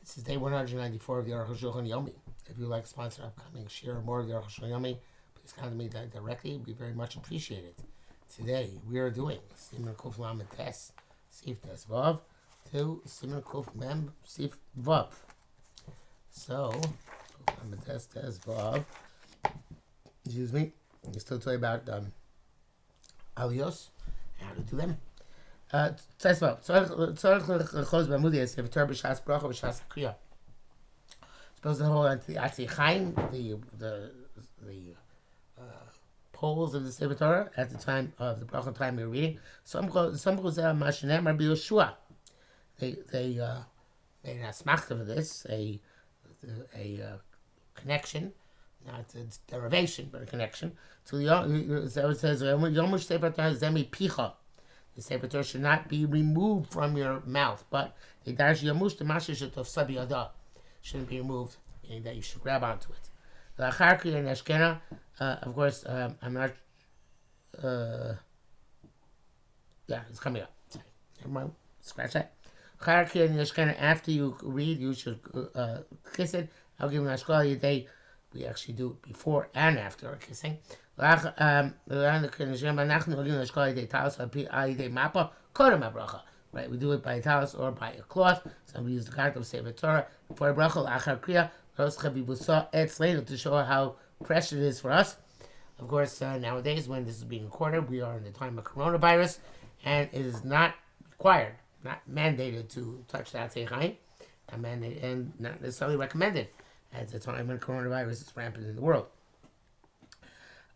This is day 194 of the Arukh HaShulchan Yomi. If you'd like to sponsor upcoming share or more of the Arukh HaShulchan Yomi, please contact me directly. It would be very much appreciated. Today we are doing Siman Kuf Lamed Tes Sif Tes Vav to Siman Kuf Mem Sif Vav. So, Kuf Lamed Tes Tes Vav. Excuse me. I'm still telling you about Aliyos and how to do them. Tes Vav. Tzarech Lechos B'Amudi Yosef Torah B'Shas Bracha B'Shas Kriya. Supposed to hold on to the Atzei Chaim, the poles of the Sefer Torah at the time of the bracha time we were reading. Some goes Mashanem Rabbi Yeshua. They made an asmachta for this, a connection, not a derivation, but a connection to the. So it says Yomush Sefer Torah Zemi Picha. The Sefer Torah should not be removed from your mouth, but the Darsh Yomush the Mashish of Sabi Yada shouldn't be removed, meaning that you should grab onto it. The Achar Kriya Neshkena, of course, I'm not. Yeah, it's coming up. Sorry. Never mind. Scratch that. Achar Kriya Neshkena, after you read, you should kiss it. I'll give you an Ashkal Yedei. We actually do it before and after kissing. Right, we do it by a talus or by a cloth. Some use the card of Sefer Torah for a bracha achar kriya. Later to show how precious it is for us. Of course, nowadays when this is being recorded, we are in the time of coronavirus, and it is not required, not mandated to touch the Atzei Chaim, and not necessarily recommended at the time when coronavirus is rampant in the world.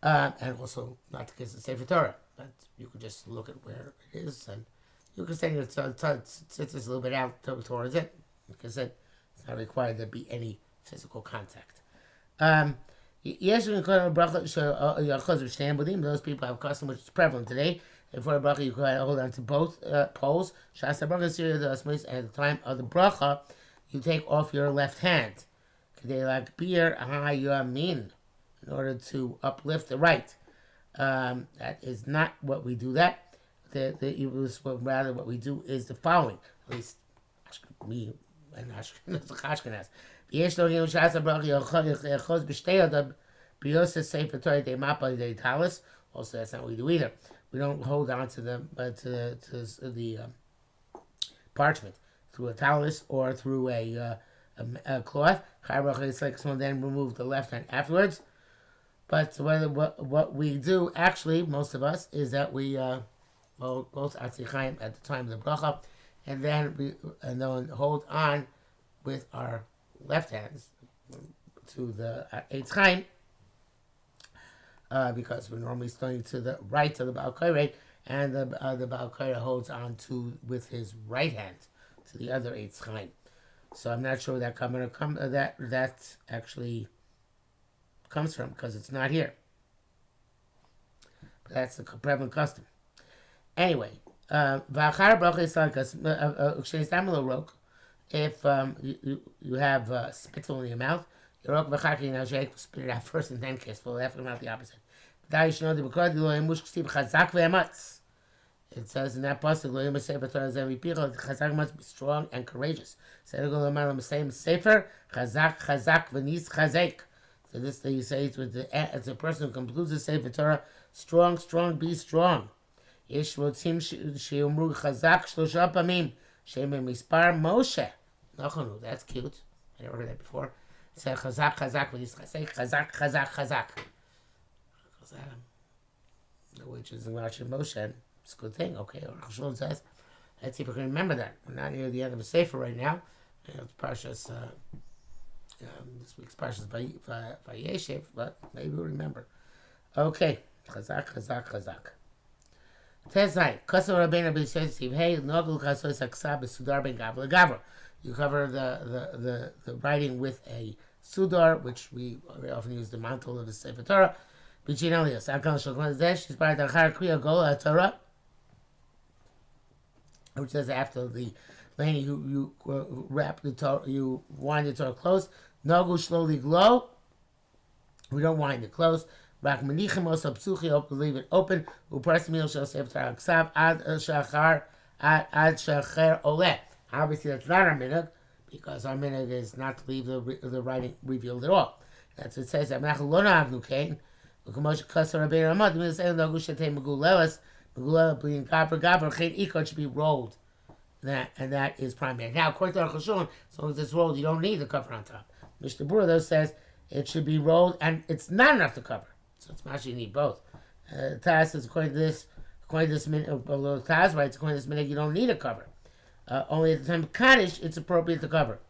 And also not to kiss the Sefer Torah, but you could just look at where it is, and you can send your tzitzis a little bit out towards it, because it's not required there be any physical contact. Yes, those people have custom which is prevalent today. And for a bracha, you can hold on to both poles. And at the time of the bracha, you take off your left hand. In order to uplift the right. That is not what we do that. Rather what we do is the following. At least me and Ashkenaz. Also, that's not what we do either. We don't hold on to the parchment through a talus or through a cloth. It's like someone then remove the left hand afterwards. But what we do, actually, most of us, is that we hold both Atzei Chaim at the time of the bracha, and then hold on with our left hands to the Eitz Chaim, because we're normally standing to the right of the Baal Koreh, and the Baal Koreh holds on to with his right hand to the other Eitz Chaim. So I'm not sure where that actually comes from, because it's not here. But that's the prevalent custom. Anyway, if you have spittle in your mouth, spit it out first and then kiss. Well, after not the opposite. It says in that pasuk, Chazak must be strong and courageous. Sefer, Chazak v'nis chazek. So this thing you say it's a person who concludes the Sefer Torah, strong, be strong. Yesh rotzim she'umru chazak shlosha pamim she'em mispar Moshe. Nachonu, that's cute. I never heard that before. It said chazak v'nis chazek, chazak. Which is in Rashi Moshe. It's a good thing. Okay, Arukh HaShulchan says. Let's see if we can remember that. We're not near the end of a Sefer right now. It's Parshas. This week's Parshas Vayeshev, but maybe we'll remember. Okay, chazak. Tezai, Kasam Rabbeinu b'Yisrael Hey, Nogel Chasos Aksa b'Sudar ben Gavra Gavra. You cover the writing with a sudar, which we very often use the mantle of the Sefer Torah. B'Chin Elias, Akal Shulchan Zesh, she's part of the Achar Kriya Gola Torah, which says after the lady you wrap the Torah, you wind the Torah close. Nagu slowly glow. We don't wind it close. Rak manichim also psuchi, leave it open. U'pras mil shel sefer Torah ksav ad shachar ole. Obviously that's not our minhag, because our minhag is not to leave the writing revealed at all. That's what it says. It should be rolled. And that is primary. Now, according to Arukh HaShulchan, as long as it's rolled, you don't need the cover on top. Mishnah Berurah, though, says it should be rolled, and it's not enough to cover. So it's actually you need both. Taz says, according to this minhag, Taz writes, according to this minhag, you don't need a cover. Only at the time of Kaddish, it's appropriate to cover.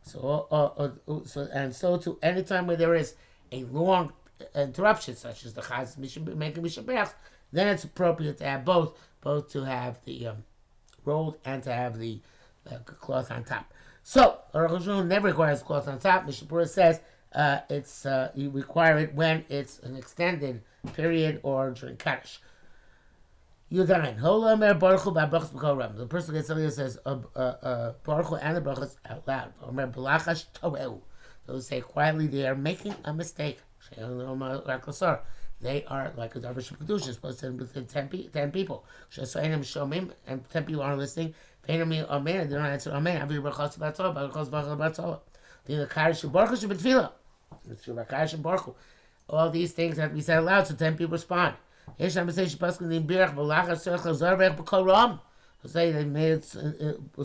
So to any time where there is a long interruption, such as the Chaz making Mishaberach, then it's appropriate to have both to have the rolled and to have the cloth on top. So Arukh HaShulchan never requires cloth on top. Mishnah Berurah says you require it when it's an extended period or during Kaddish. Yudain. Holamer Baruch Hu b'brachos b'kol ram. The person gets something that says Baruch Hu and the brachos out loud. Omer b'lachash toeu. Those say quietly they are making a mistake. They are like a Darvish Kedusha, supposed to within 10 people. And 10 people aren't listening. They don't answer Amen. The all these things have to be said aloud, so 10 people respond. So say they made it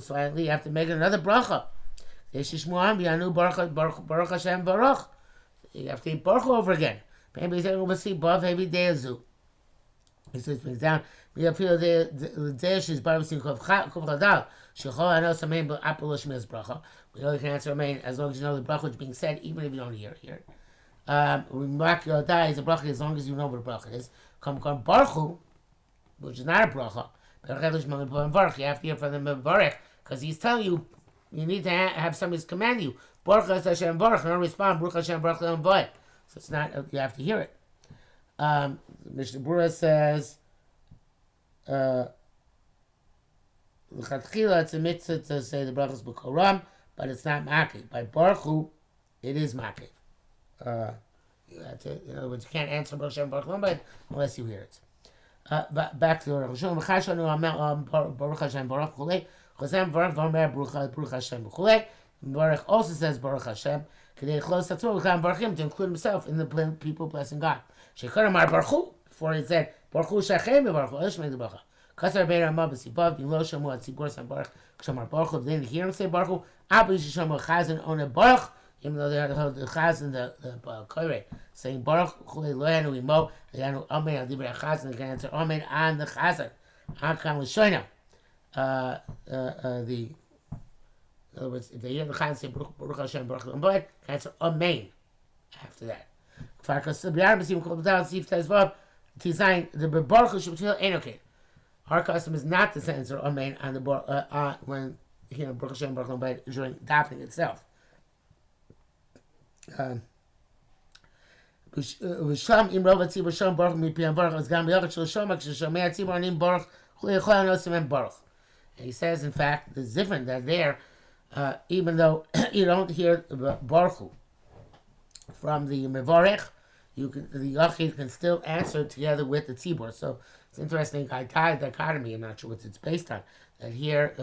slightly, you have to make another bracha. You have to eat Baruch over again. Maybe he's able to see above every day a zoo. He says things down. We feel the day she's barbecue kuf chadal. Shechol I know some name but apple shmiz bracha. We only can answer amen as long as you know the bracha is being said, even if you don't hear it. Remark your die is a bracha as long as you know what a bracha is. Come Baruch Hu, which is not a bracha. You have to hear from the Mevarech because he's telling you need to have somebody command you. Baruch Hashem Baruch, and don't respond. Baruch Hashem Baruch Le'am. So it's not, you have to hear it. Mishnah Berurah says, L'chatchila, it's a mitzvah to say the brachos b'kol ram, but it's not makiv. By Baruch Hu, it is makiv. You have to, in other words, you can't answer Baruch Hashem Baruch Le'am unless you hear it. Back to Arukh HaShulchan, Baruch Hashem Baruch Chulei, Chazem Baruch V'omer Baruch Hashem Chulei. Baruch also says Baruch Hashem. To include himself in the people blessing God. Before he said Baruch Hu Shachem Baruch Hu Ishmei the Baruch. Kasar Beir Amabas Yivav Yilo Shamu At Tzibur San Baruch Shamar Baruch Hu. They didn't hear him say Baruch Hu. Abu Yishamu Chazan on a Baruch. Even though they had the Chazan the Koire saying Baruch Chulei Loyanu Imo Yanu Amen Al Dibra Chazan. They can answer Amen on the Chazan. Akam L'Shoina. The in other words, if they hear the Chazan say Baruch Hashem Baruch Le'am, can answer Amen after that. The Baruch Hu should feel ain't okay. Our custom is not to answer Amen on the when Baruch Hashem Baruch Le'am during davening itself. V'sham imrov atzibur sham Baruch mipiam Baruch as gam b'yachad shel shomak sheshomei atzibur anim Baruch chulei yechol anosim Baruch. And he says, in fact, it's different that there. Even though you don't hear Baruch Hu from the Mevarech, the Yachid can still answer together with the Tzibur. So it's interesting dichotomy. I'm not sure what it's based on. That here,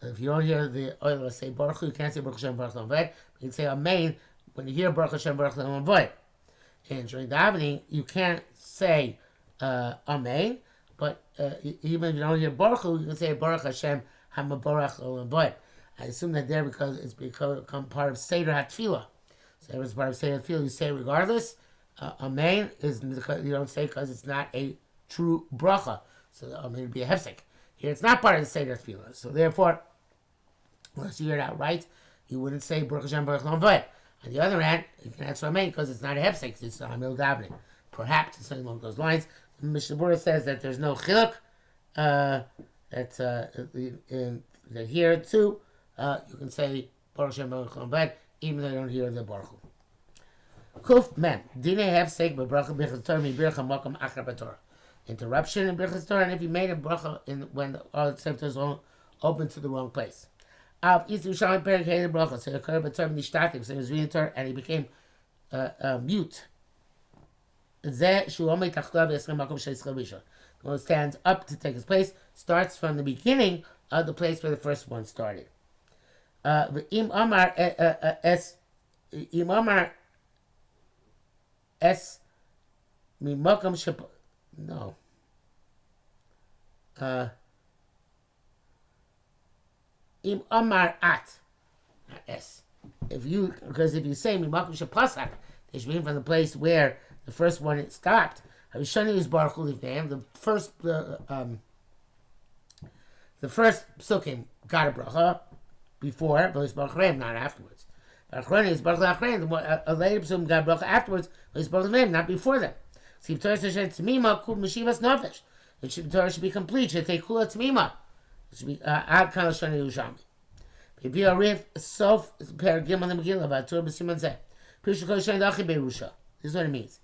if you don't hear the oil say Baruch Hu, you can't say Baruch Hashem Baruch Le'am. You can say Amen when you hear Baruch Hashem Baruch Le'am. And during davening, you can't say Amen, but even if you don't hear Baruch Hu, you can say Baruch Hashem Hamabarach Le'am. I assume that there because it's become part of Seder HaTfilah. So it's part of Seder HaTfilah. You say regardless. Amen is you don't say because it's not a true bracha. So Amen would be a hefsek. Here it's not part of the Seder HaTfilah. So therefore, unless you hear it outright, you wouldn't say Baruch Hashem Baruch Le'am. On the other hand, you can answer Amen because it's not a hefsek. It's a Hamil davening. Perhaps it's something along those lines. Mishnah Berurah says that there's no chiluk. That here too. You can say Baruch Hashem Baruch Le'am even though you don't hear the Baruch Hu. Kuf Mem. Dine hefsek b'bracha b'chas Torah mi'bircha makam achar b'Torah. Interruption in b'chas Torah, and if you made a bracha when the Sefer is open to the wrong place. Av Isu Shalom Perik Hey bracha. So it occurred b'Torah nishtativ. So he was reading Torah and he became mute. Zeh shu omei tachtav yisrael makom she'yisrael rishon. The one stands up to take his place starts from the beginning of the place where the first one started. Im Amar Im Amar Es Mimakam Shep. No. Im Amar At. Not S. Because if you say Mimakam Shepasak, they should be from the place where the first one it stopped. Harishani is Baruch Hu Lifneim. The first psukim got a bracha before, but it's Baruch Reim, not afterwards. Baruch is Baruch Lachreim. A later psukim got a bracha afterwards, but it's Baruch Reim, not before them. So if Torah says Tzmima Kul Meshivas Nefesh, the Torah should be complete. Should take Kula Tzmima. It should be Ad Kal Shani Yerushalmi. Maybe a riff Sof Per Gimel Megillah about Torah B'Siman Zeh. This is what it means.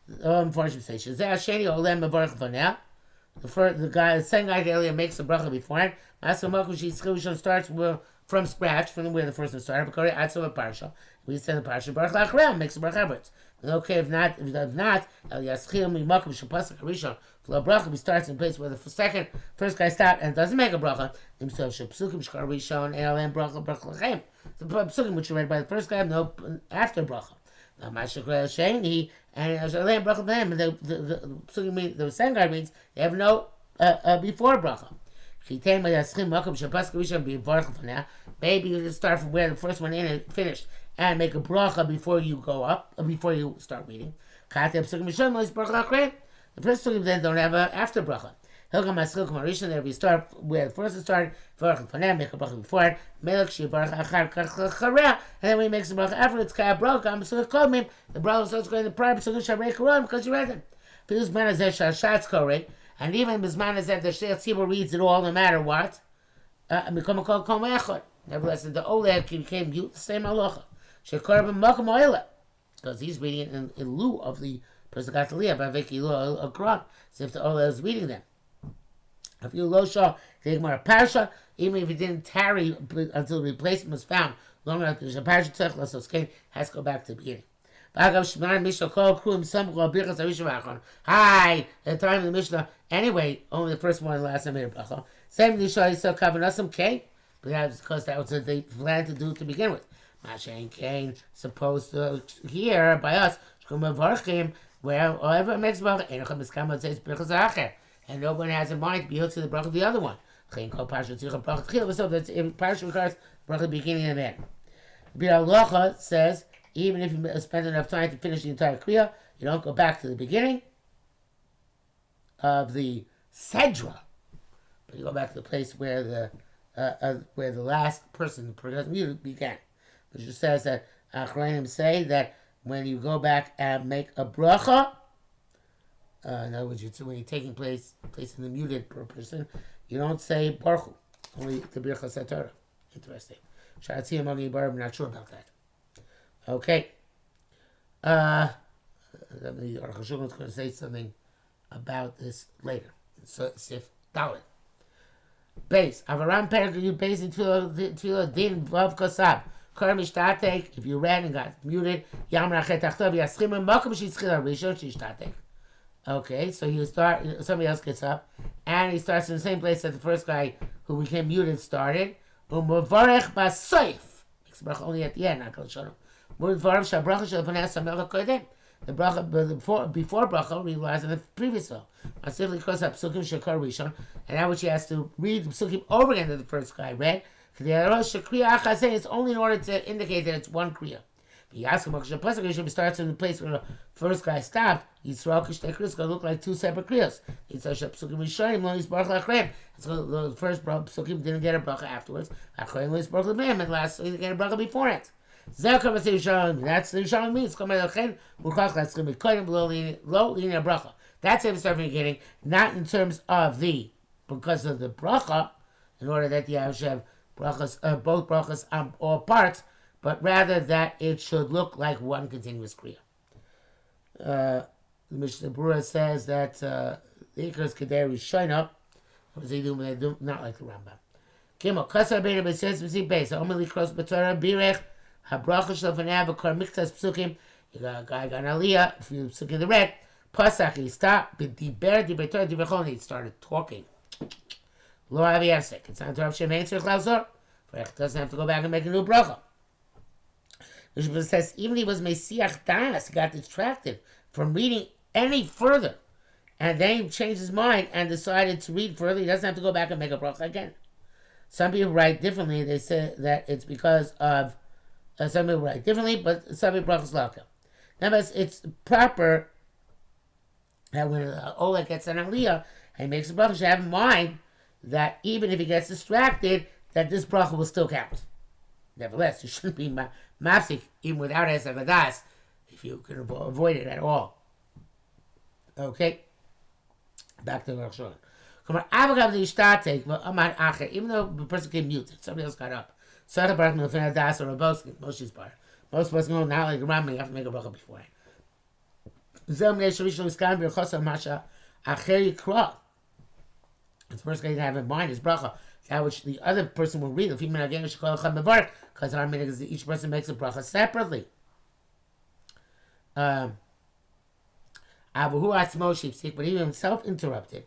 Unfortunately, say Shazeh Sheni Olem Mevarach Vaneh. The second guy Elia makes the bracha beforehand. Master Malkush Yisrael starts from scratch, from where the first one started. Because Atzov Parsha, we said the Parsha Baruch Lachrem makes the bracha afterwards. Okay, if not, El Yaschil Mimakum Shapasak Harishon for the bracha, he starts in a place where the first guy stopped and doesn't make a bracha. Himself Shapsukim Shkar Rishon and Elam Bracha Lachem. The psukim which are read by the first guy have no after bracha. Now Mashakra Sheni and Elam Bracha Lachem. The psukim the second guy means they have no before bracha. Maybe you just start from where the first one in and finished and make a bracha before you go up, before you start reading. The first psukim then don't have an after bracha. There we start where the first one started, make a bracha before it, and then when he makes the bracha after it's kind of bracha, the bracha starts going to the prior psukim because you read them. And even Bisman is that the Sheiach Tzibur reads it all no matter what. Nevertheless, the Oleg became the same halacha. Because he's reading it in lieu of the person got to live, as if the Oleg is reading them. If you Losha, take more Parsha, even if he didn't tarry until the replacement was found, long enough, the Parsha Tzech has to go back to the beginning. Hi, the time of the Mishnah. Anyway, only the first one and last time made a bracha. Same Nisha Yisrael Kavanasam Kain, because that was what they planned to do to begin with. Mashain Kain supposed to hear by us where whoever makes bracha, and no one has in mind to be hooked to the bracha of the other one. So that's if Parsha requires bracha beginning and end. Bir Halacha says, even if you spend enough time to finish the entire kriya, you don't go back to the beginning of the sedra, but you go back to the place where the last person began. Which says that Achronim say that when you go back and make a bracha, in other words, when you're taking place in the muted person, you don't say Baruch Hu, only the Birchas HaTorah. Interesting. Sharatzi among Yibar, I'm not sure about that. Okay. The Arukh HaShulchan is going to say something about this later. So, Sif Dalet. Base. Avaram Perek, you base in Tfilah Din Vav Kosab. Kor Mishtatek, if you ran and got muted, Yam Rachet Achtav Yaschim and Mokum Shitzchil Rishon Shishtatek. Okay, so you start, somebody else gets up, and he starts in the same place that the first guy who became muted started. Umavarech Basoif. Makes bracha only at the end, not Kol Shalom. The bracha before bracha relies on the previous one. And now which he has to read the psukim over again that the first guy read. It's only in order to indicate that it's one kriya. It starts in the place where the first guy stopped. It's going to look like two separate kriyas. The first psukim didn't get a bracha afterwards. And last, he didn't get a bracha before it. That's the Yerushalmi means. That's it, start from the beginning, not in terms of because of the bracha, in order that you have brachas, both brachas on all parts, but rather that it should look like one continuous kriya. The Mishnah Berurah says that the Icarus Kedei Rishona, they do not like the Rambam. Kimo Kasar Beina B'Sez B'Si Beis Omeli Kros B'Torah Birech Habracha Shalfanav B'Kar Miktas Psukim. You got a guy got an aliyah. If you psukim the red, Pasach he stopped. B'Diber Diber Diberchon he started talking. Lo Avi Efsek. It's not to Rav Shem Aintzir Chlauzor. doesn't have to go back and make a new bracha. It says even he was Mesiach Das, he got distracted from reading any further, and then he changed his mind and decided to read further. He doesn't have to go back and make a bracha again. Some people write differently. They say that it's because of some people write differently, but some people brachas laka. Nevertheless, it's proper that when Oleg gets an aliyah and he makes a bracha, you should have in mind that even if he gets distracted, that this bracha will still count. Nevertheless, you shouldn't be mafsik even without esavadas if you can avoid it at all. Okay, back to Arukh HaShulchan. Even though the person came muted, somebody else got up. Most of us know now, like Rami, you have to make a bracha beforehand. The first thing to have in mind is bracha, that which the other person will read. Because our minhag is that each person makes a bracha separately. But he himself interrupted.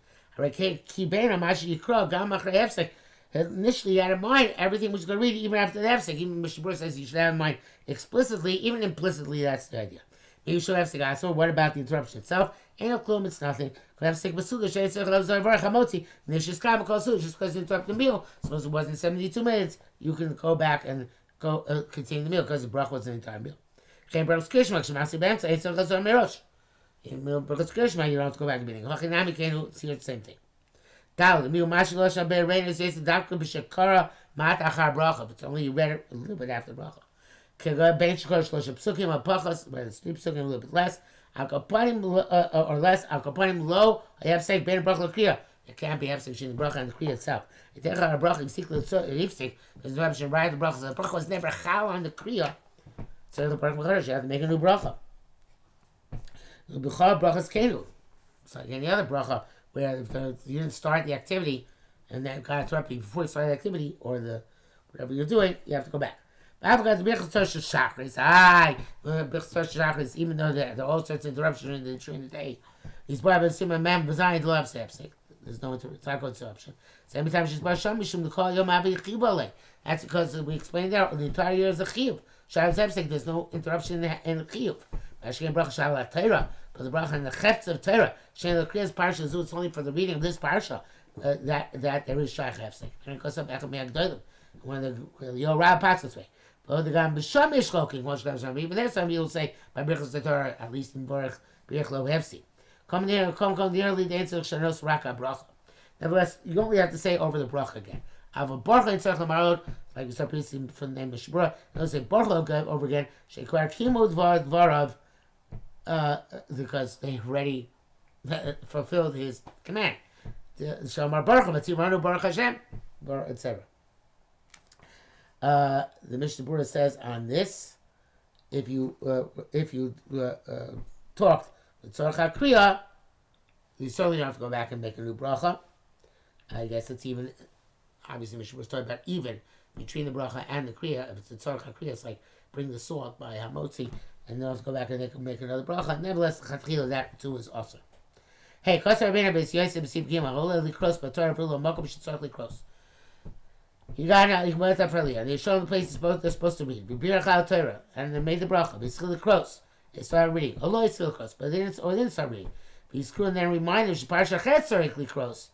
Initially, he had in mind everything was going to read even after the hefsek. Even Mishnah says you should have in mind explicitly, even implicitly. That's the idea. Maybe you should have hefsek. So what about the interruption itself? Ain't no clue. It's nothing. Just because you interrupt the meal, suppose it wasn't 72 minutes, you can go back and go continue the meal because the bracha was an entire meal. In Brachas Krishma, you don't have to go back to the beginning. It's the same thing. But it's only you read it a little bit after bracha. But it's 3 psukim, a little bit less. Or less. Low. I have said ben bracha l'kriya. It can't be hefsek between the bracha and the kriya itself. It takes out a bracha ifsek because the Rebbe write the bracha. The bracha was never chal on the kriya. So the bracha you have to make a new bracha. B'chol brachas kenu. It's like any other bracha where if you didn't start the activity and then got interrupted before you started the activity or the whatever you're doing, you have to go back. But the Birchas Shachris, even though there are all sorts of interruptions during the day, these boys have seen my man designed to love sepsik. There's no interruption. So every time she's Basham Mishum to call Yom Avi Chibale. That's because we explained there the entire year is a chiyuv. Shav sepsik, there's no interruption in chiyuv. Ashken bracha shav Torah, but the bracha and the chetz of Torah. Shen the kriyas parsha zu. It's only for the reading of this parsha that there is shaykh hefsek. And it goes up echad me'agdolim when the Yorah passes this way. But the gam b'sham ish choking. Even there, some people say by birchas Torah, at least in Baruch birch lo hefsi. Come nearly the answer shanos raka bracha. Nevertheless, you only have to say over the bracha again. Have a bracha in tzarich l'marot, like you start preaching from the name of Shabura. You don't say bracha over again. Shekvar kimo dvarav. Because they already fulfilled his command. Shamar Baruch Matzimanu Baruch Hashem, etc. The Mishnah Berurah says on this, if you talked with Tzorcha Kriya, you certainly don't have to go back and make a new bracha. I guess it's even, obviously Mishnah was talking about even between the bracha and the Kriya. If it's a Tzorcha Kriya, it's like bring the salt by Hamotzi, and then have to go back and make another bracha. Nevertheless, Chatchila, that too is awesome. Hey, Kosar Rabbeinu Beis Yosef B'Siv Gimel, Ola Likros, B'Torah Prulo Mokom Shetzorach Likros. You got out. You went up earlier. They showed the places they're supposed to read. B'Birach Al Torah, and they made the bracha. B'Schil Likros, they started reading. Olo Yitzchil Likros, but they didn't start reading. B'Schil and then reminded Parsha Chetzorach Likros.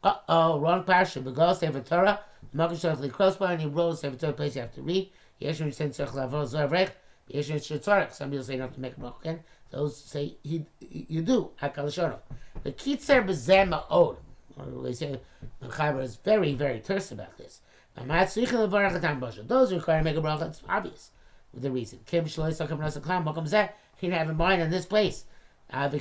Wrong Parsha. B'Gol Sefer Torah, Mokom Shetzorach Likros, and he wrote Sefer Torah place you have to read. Yeshua said Tzorach Lavor Zorvrech. Some people say you don't have to make a bracha again. Those say you do. Hakaloshono. The kitzer b'zeh ma'od. They say the Chaber is very, very terse about this. Those require to make a bracha. It's obvious with the reason. He didn't have in mind in this place. It's the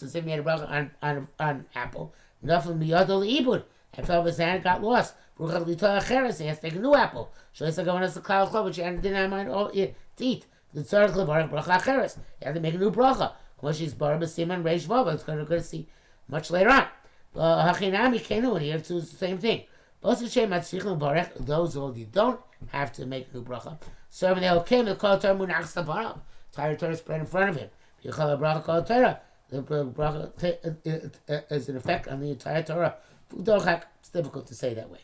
same he had a bracha on apple. Nothing miyado leibud. And fell with his hand, got lost. He has to take a new apple. Which he didn't have in mind to eat. The tzarich levarach bracha acheres. You have to make a new bracha. It's going to see much later on. Hachinami kenu, and here it's the same thing. Those who you don't have to make a new bracha. Serving the Elokim, the kol Torah munach stavarav. Entire Torah spread in front of him. Yichal bracha kol Torah. The bracha is an effect on the entire Torah It's difficult to say that way.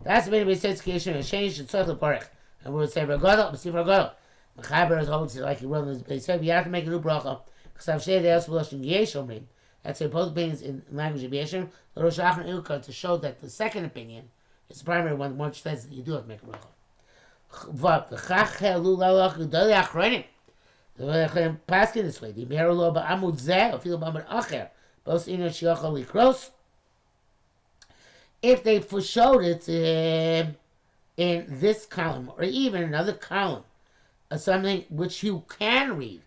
That's the way we say education and change the tzarich lebarich. And we would say regadol, b'sif regadol. Mechaber is holds like he wrote in his base. You have to make a new bracha. Because I've said they also lost in Yesh Omrim. That's why both opinions in language of Yeshim. To show that the second opinion is the primary one. One says that you do have to make a bracha. The Paskin this way. The Merolo ba'amud zeh, or feel ba'amud acher. Both in shiachal likros. If they showed it in this column, or even another column, something which you can read,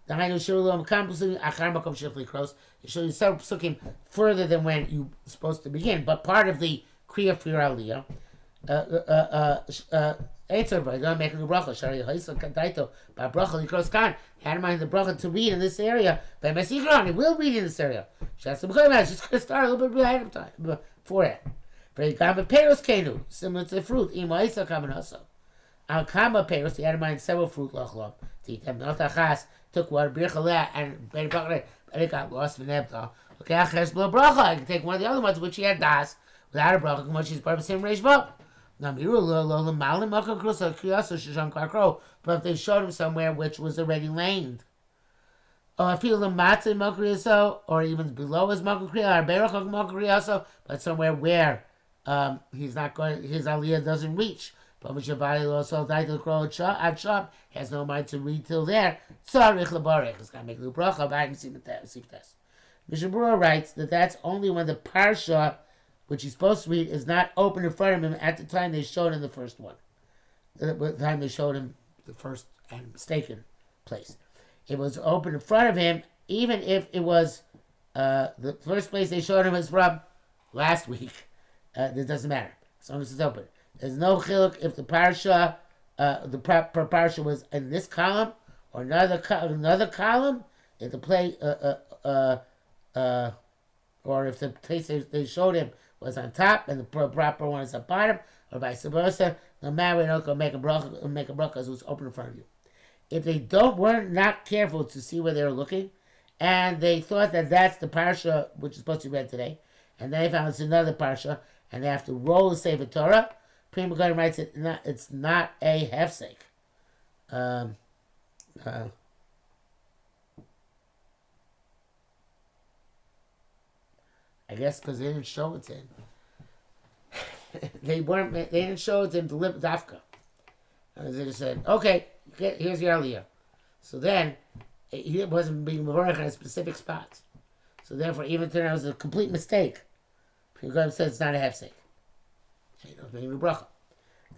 the Hainu Shirulom Campusing Achar Makom Shifli Kros, it shows you several psukim further than when you're supposed to begin, but part of the Kriya Fir Aliyah, Eitzer Boy, don't make a new bracha, Shari Haisa Kantaito, by bracha Likros Khan, had in mind the bracha to read in this area, by Mesigron, he will read in this area. Just going to start a little bit ahead of time, before it. Kama Peros Kenu, similar to the fruit, Ima Isa Kaman also. Al Kama Peros, he had in mind several fruit, Lochlom, Titem Notachas, took water, Birchaleh, and Ben Bakre, and it got lost in Nebta. Okay, Aches Blo Bracha, I can take one of the other ones, which he had Das, without a Bracha, which is part of the same Reish Vok. Namiru Lo Malim Makam Krusa, Kriyaso Shisham Kakro, but if they showed him somewhere which was already laned. Or I feel the Matzah Makriyaso, or even below his Makam Kriya, or Berachok Makriyaso, but somewhere where he's not going, his aliyah doesn't reach. But Mishavali also died to the crow at shop, has no mind to read till there. Tzarich lebarich. It's going to make the bracha, but I haven't seen the test. Mishabura writes that that's only when the parsha, which he's supposed to read, is not open in front of him at the time they showed him the first one. The time they showed him the first and mistaken place. It was open in front of him, even if it was the first place they showed him was from last week. It doesn't matter, as long as it's open. There's no chiluk if the parsha, the proper parsha was in this column or another column. If the play, or if the place they showed him was on top and the proper one is at bottom, or vice versa. No matter, we're not going to make a bracha because it was open in front of you. If they weren't not careful to see where they were looking, and they thought that that's the parsha which is supposed to be read today, and they found it's another parsha, and they have to roll the Sefer Torah. Prima Godim writes it's not a hefsek. I guess because they didn't show it to him. They didn't show it to him to live dafka. They just said, okay, here's your aliyah. So then, he wasn't being mevorach on a specific spot. So therefore, even if it was a complete mistake, Prima Godim says it's not a hefsek. You don't make a bracha.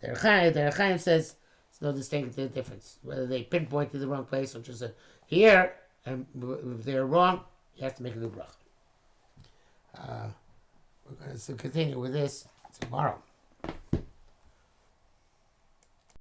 The Rechaim says it's no distinctive difference. Whether they pinpointed the wrong place or just said, here, and if they're wrong, you have to make a new bracha. We're going to continue with this tomorrow.